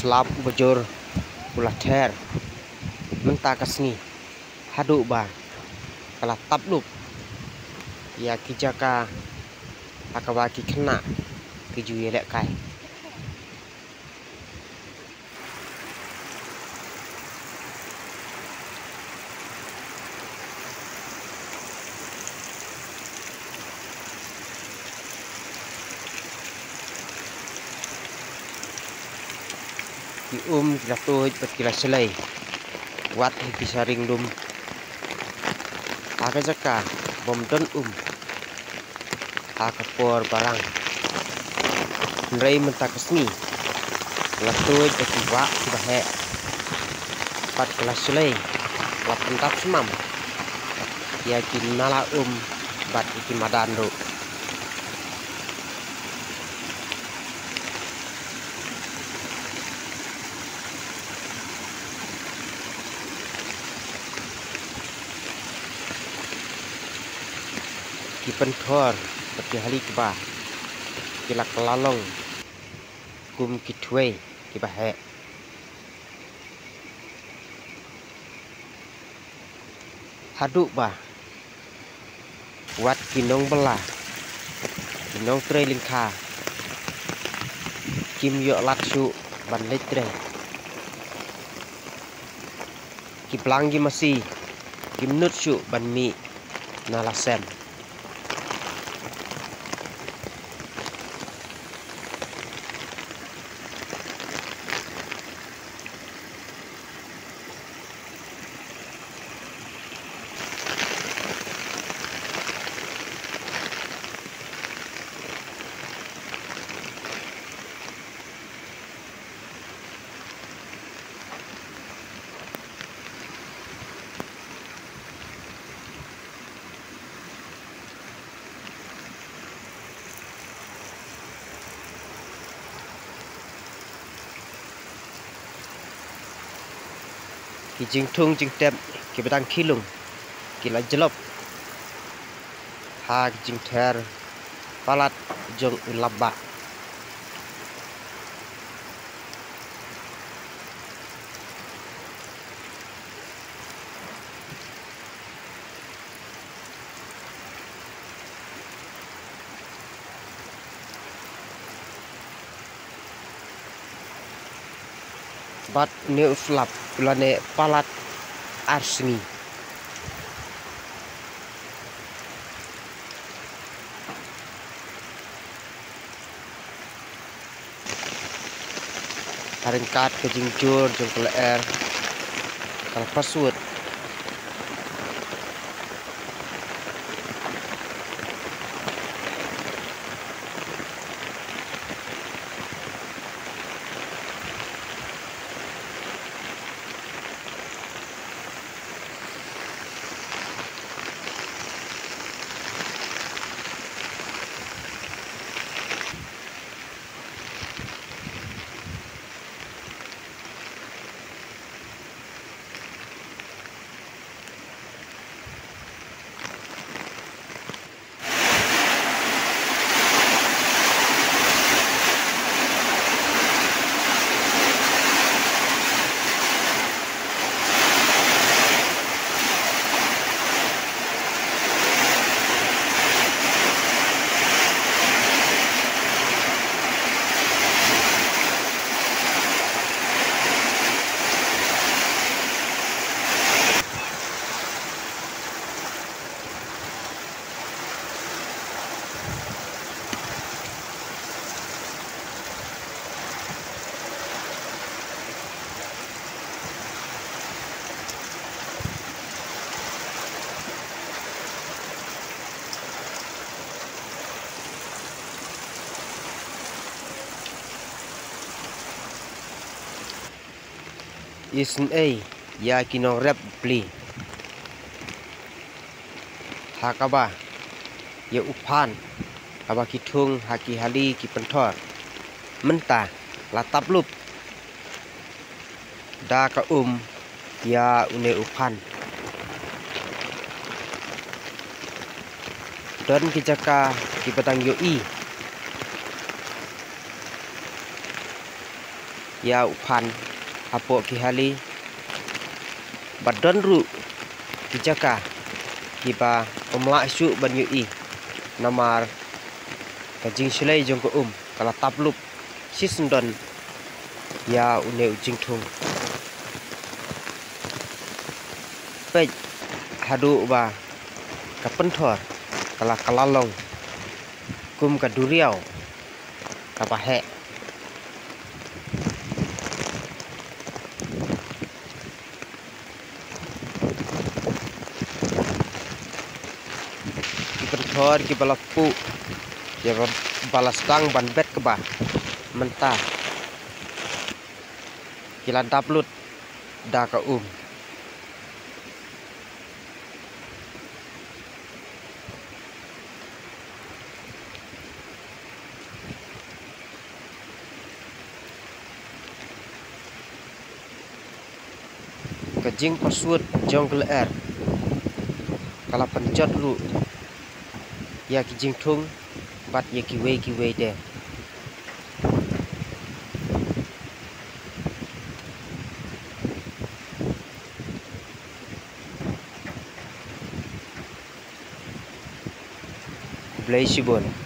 slap bojor ulah ter mentah kasni hadu ba kalah tabluk ya kijaka akawaki kena kiju yelek kai ki kila tuh pat kila selai wat ki saring dum aga jaka bom don aga por barang nrei mentak kesni la tuh pat wa bahe pat kila selai la pentap semam ya ki nala bat iki madan ro ki penthor pati hali keba kila kelalong kum ki thuei ki bahe hadu ba wat kinong bela kinong tre lingkha kim yo laksu ban letre ki plangi masih kim nutsu ban mi nalasem ki jing thung jing tep ki batang khilung ki la jelop ha ki jing ther palat jong ulabba bat ne uslap bulane palat arsni haringkat ke jingjur jong keler kal pasut isn ya kinong rep pli hakaba ya upan aba kitung haki hali ki penthor mentah latap lup da ka ya une upan dan kijaka ki petang yo ya upan hapo kihali badon ru kijaka kiba umla isu ban yui namar kajing silai jong ko kala taplup sisendon ya une ujing thung pej hadu ba kapenthor kala kalalong kum kaduriau kapahe kipenthor kibalapu ya balastang ban bet keba mentah kilan taplut da ka kajing pasuut jongkel air kala penjot ru ya kijing thung bat ya kiwe de Blai sibon